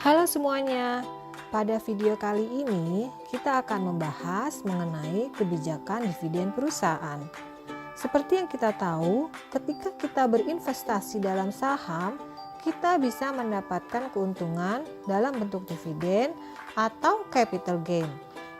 Halo semuanya, pada video kali ini kita akan membahas mengenai kebijakan dividen perusahaan. Seperti yang kita tahu, ketika kita berinvestasi dalam saham, kita bisa mendapatkan keuntungan dalam bentuk dividen atau capital gain,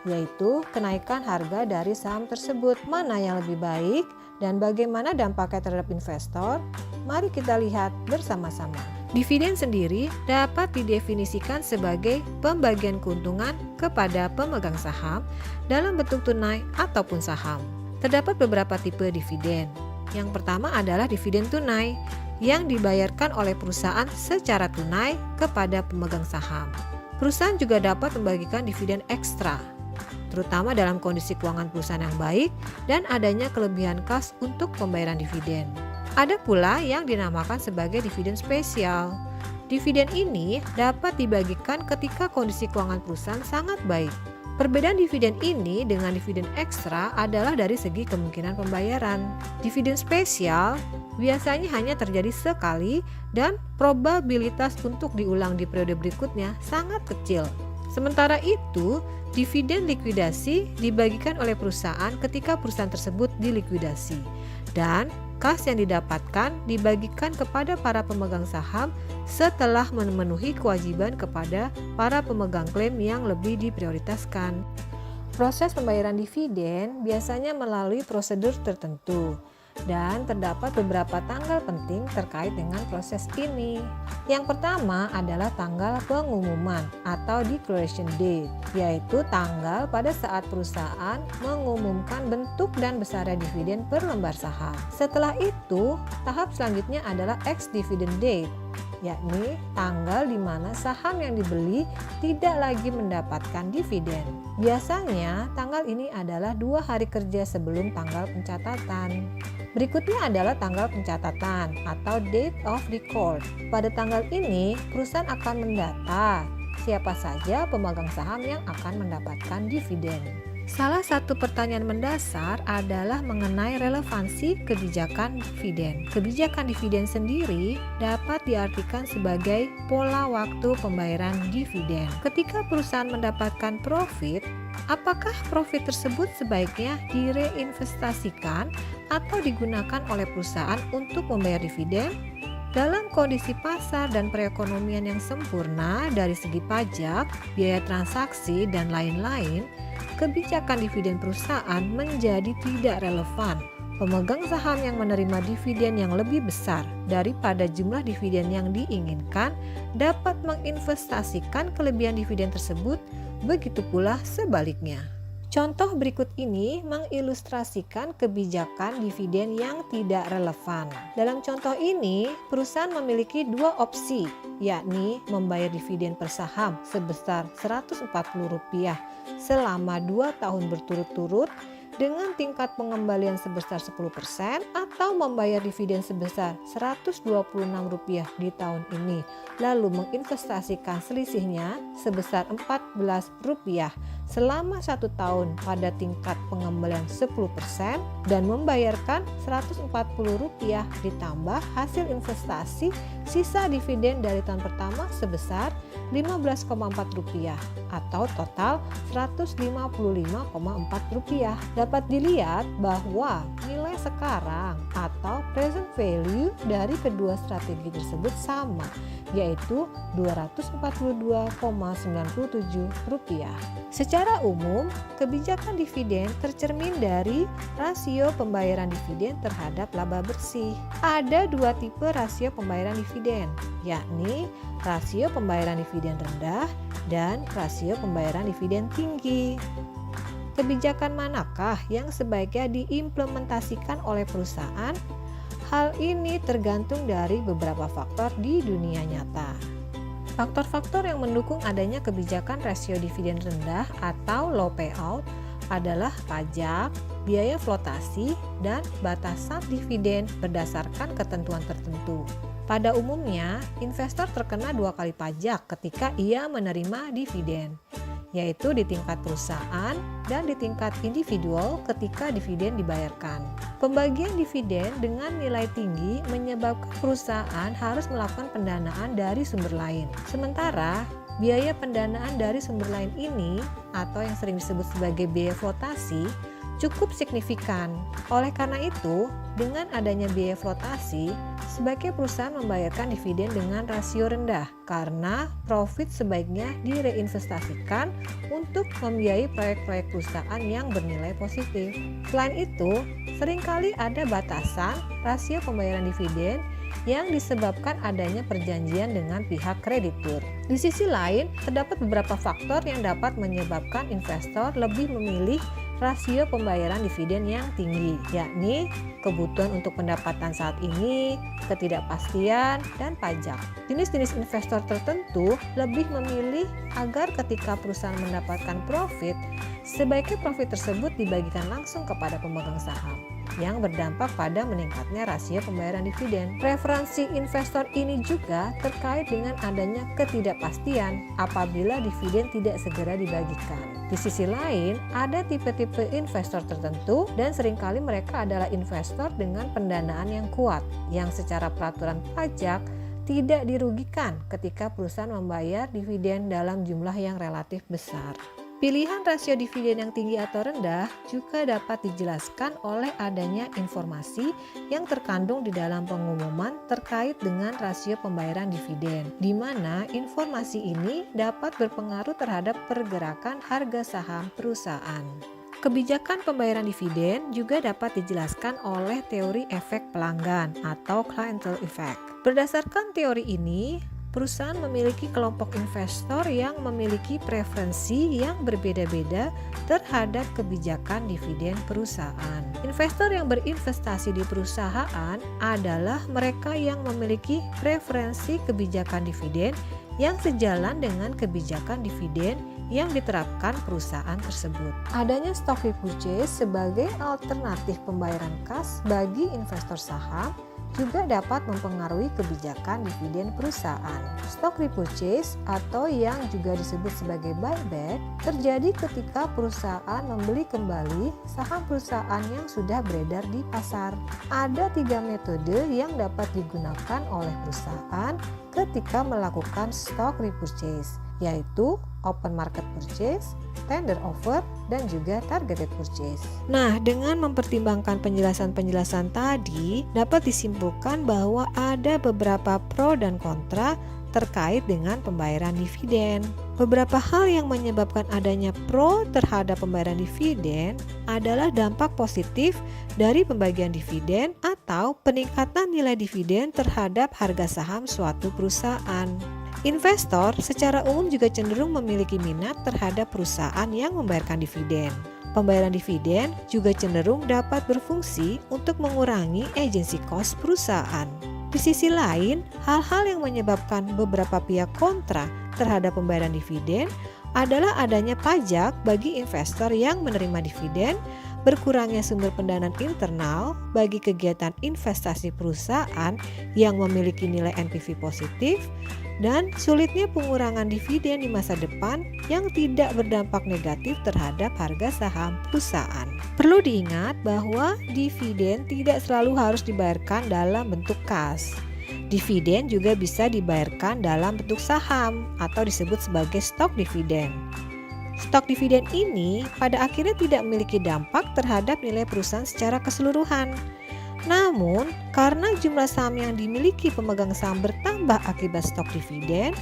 yaitu kenaikan harga dari saham tersebut. Mana yang lebih baik dan bagaimana dampaknya terhadap investor? Mari kita lihat bersama-sama. Dividen sendiri dapat didefinisikan sebagai pembagian keuntungan kepada pemegang saham dalam bentuk tunai ataupun saham. Terdapat beberapa tipe dividen. Yang pertama adalah dividen tunai yang dibayarkan oleh perusahaan secara tunai kepada pemegang saham. Perusahaan juga dapat membagikan dividen ekstra, terutama dalam kondisi keuangan perusahaan yang baik dan adanya kelebihan kas untuk pembayaran dividen. Ada pula yang dinamakan sebagai dividen spesial. Dividen ini dapat dibagikan ketika kondisi keuangan perusahaan sangat baik. Perbedaan dividen ini dengan dividen ekstra adalah dari segi kemungkinan pembayaran. Dividen spesial biasanya hanya terjadi sekali dan probabilitas untuk diulang di periode berikutnya sangat kecil. Sementara itu, dividen likuidasi dibagikan oleh perusahaan ketika perusahaan tersebut dilikuidasi, dan kas yang didapatkan dibagikan kepada para pemegang saham setelah memenuhi kewajiban kepada para pemegang klaim yang lebih diprioritaskan. Proses pembayaran dividen biasanya melalui prosedur tertentu, dan terdapat beberapa tanggal penting terkait dengan proses ini. Yang pertama adalah tanggal pengumuman atau declaration date, yaitu tanggal pada saat perusahaan mengumumkan bentuk dan besarnya dividen per lembar saham. Setelah itu, tahap selanjutnya adalah ex-dividend date, yakni tanggal di mana saham yang dibeli tidak lagi mendapatkan dividen. Biasanya tanggal ini adalah 2 hari kerja sebelum tanggal pencatatan. Berikutnya adalah tanggal pencatatan atau date of record. Pada tanggal ini, perusahaan akan mendata siapa saja pemegang saham yang akan mendapatkan dividen. Salah satu pertanyaan mendasar adalah mengenai relevansi kebijakan dividen. Kebijakan dividen sendiri dapat diartikan sebagai pola waktu pembayaran dividen. Ketika perusahaan mendapatkan profit, apakah profit tersebut sebaiknya direinvestasikan atau digunakan oleh perusahaan untuk membayar dividen? Dalam kondisi pasar dan perekonomian yang sempurna dari segi pajak, biaya transaksi, dan lain-lain, kebijakan dividen perusahaan menjadi tidak relevan. Pemegang saham yang menerima dividen yang lebih besar daripada jumlah dividen yang diinginkan dapat menginvestasikan kelebihan dividen tersebut, begitu pula sebaliknya. Contoh berikut ini mengilustrasikan kebijakan dividen yang tidak relevan. Dalam contoh ini, perusahaan memiliki 2 opsi, yakni membayar dividen per saham sebesar Rp140 selama 2 tahun berturut-turut dengan tingkat pengembalian sebesar 10% atau membayar dividen sebesar Rp126 di tahun ini lalu menginvestasikan selisihnya sebesar Rp14 selama 1 tahun pada tingkat pengembalian 10% dan membayarkan Rp140 ditambah hasil investasi sisa dividen dari tahun pertama sebesar Rp15,4 atau total Rp155,4. Dapat dilihat bahwa nilai sekarang atau present value dari kedua strategi tersebut sama, yaitu Rp242,97. Secara umum, kebijakan dividen tercermin dari rasio pembayaran dividen terhadap laba bersih. Ada 2 tipe rasio pembayaran dividen, yakni rasio pembayaran dividen rendah dan rasio pembayaran dividen tinggi. Kebijakan manakah yang sebaiknya diimplementasikan oleh perusahaan? Hal ini tergantung dari beberapa faktor di dunia nyata. Faktor-faktor yang mendukung adanya kebijakan rasio dividen rendah atau low payout adalah pajak, biaya flotasi, dan batasan dividen berdasarkan ketentuan tertentu. Pada umumnya, investor terkena 2 kali pajak ketika ia menerima dividen, yaitu di tingkat perusahaan dan di tingkat individual ketika dividen dibayarkan. Pembagian dividen dengan nilai tinggi menyebabkan perusahaan harus melakukan pendanaan dari sumber lain. Sementara biaya pendanaan dari sumber lain ini atau yang sering disebut sebagai biaya flotasi cukup signifikan. Oleh karena itu, dengan adanya biaya flotasi, sebaiknya perusahaan membayarkan dividen dengan rasio rendah karena profit sebaiknya direinvestasikan untuk membiayai proyek-proyek perusahaan yang bernilai positif. Selain itu, seringkali ada batasan rasio pembayaran dividen yang disebabkan adanya perjanjian dengan pihak kreditur. Di sisi lain, terdapat beberapa faktor yang dapat menyebabkan investor lebih memilih rasio pembayaran dividen yang tinggi, yakni kebutuhan untuk pendapatan saat ini, ketidakpastian, dan pajak. Jenis-jenis investor tertentu lebih memilih agar ketika perusahaan mendapatkan profit, sebaiknya profit tersebut dibagikan langsung kepada pemegang saham, yang berdampak pada meningkatnya rasio pembayaran dividen. Preferensi investor ini juga terkait dengan adanya ketidakpastian apabila dividen tidak segera dibagikan. Di sisi lain, ada tipe-tipe investor tertentu dan seringkali mereka adalah investor dengan pendanaan yang kuat, yang secara peraturan pajak tidak dirugikan ketika perusahaan membayar dividen dalam jumlah yang relatif besar. Pilihan rasio dividen yang tinggi atau rendah juga dapat dijelaskan oleh adanya informasi yang terkandung di dalam pengumuman terkait dengan rasio pembayaran dividen, di mana informasi ini dapat berpengaruh terhadap pergerakan harga saham perusahaan. Kebijakan pembayaran dividen juga dapat dijelaskan oleh teori efek pelanggan atau clientele effect. Berdasarkan teori ini, perusahaan memiliki kelompok investor yang memiliki preferensi yang berbeda-beda terhadap kebijakan dividen perusahaan. Investor yang berinvestasi di perusahaan adalah mereka yang memiliki preferensi kebijakan dividen yang sejalan dengan kebijakan dividen yang diterapkan perusahaan tersebut. Adanya stock repurchase sebagai alternatif pembayaran kas bagi investor saham juga dapat mempengaruhi kebijakan dividen perusahaan. Stock repurchase atau yang juga disebut sebagai buyback terjadi ketika perusahaan membeli kembali saham perusahaan yang sudah beredar di pasar. Ada 3 metode yang dapat digunakan oleh perusahaan ketika melakukan stock repurchase, yaitu open market purchase, tender offer, dan juga targeted purchase. Nah, dengan mempertimbangkan penjelasan-penjelasan tadi, dapat disimpulkan bahwa ada beberapa pro dan kontra terkait dengan pembayaran dividen. Beberapa hal yang menyebabkan adanya pro terhadap pembayaran dividen adalah dampak positif dari pembagian dividen atau peningkatan nilai dividen terhadap harga saham suatu perusahaan. Investor secara umum juga cenderung memiliki minat terhadap perusahaan yang membayarkan dividen. Pembayaran dividen juga cenderung dapat berfungsi untuk mengurangi agency cost perusahaan. Di sisi lain, hal-hal yang menyebabkan beberapa pihak kontra terhadap pembayaran dividen adalah adanya pajak bagi investor yang menerima dividen, berkurangnya sumber pendanaan internal bagi kegiatan investasi perusahaan yang memiliki nilai NPV positif, dan sulitnya pengurangan dividen di masa depan yang tidak berdampak negatif terhadap harga saham perusahaan. Perlu diingat bahwa dividen tidak selalu harus dibayarkan dalam bentuk kas. Dividen juga bisa dibayarkan dalam bentuk saham atau disebut sebagai stok dividen. Stok dividen ini pada akhirnya tidak memiliki dampak terhadap nilai perusahaan secara keseluruhan. Namun, karena jumlah saham yang dimiliki pemegang saham bertambah akibat stok dividen,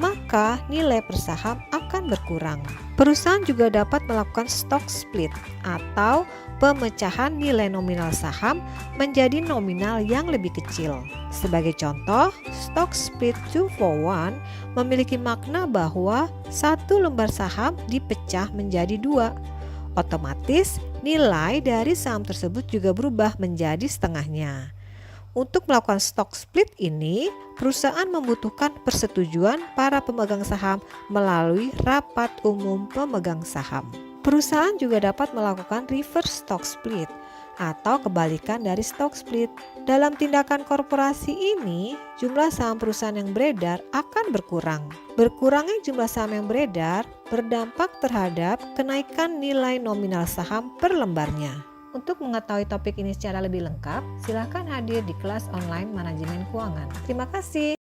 maka nilai per saham akan berkurang. Perusahaan juga dapat melakukan stock split atau pemecahan nilai nominal saham menjadi nominal yang lebih kecil. Sebagai contoh, stock split 2-for-1 memiliki makna bahwa satu lembar saham dipecah menjadi 2. Otomatis nilai dari saham tersebut juga berubah menjadi setengahnya. Untuk melakukan stock split ini, perusahaan membutuhkan persetujuan para pemegang saham melalui rapat umum pemegang saham. Perusahaan juga dapat melakukan reverse stock split atau kebalikan dari stock split. Dalam tindakan korporasi ini, jumlah saham perusahaan yang beredar akan berkurang. Berkurangnya jumlah saham yang beredar berdampak terhadap kenaikan nilai nominal saham per lembarnya. Untuk mengetahui topik ini secara lebih lengkap, silakan hadir di kelas online manajemen keuangan. Terima kasih.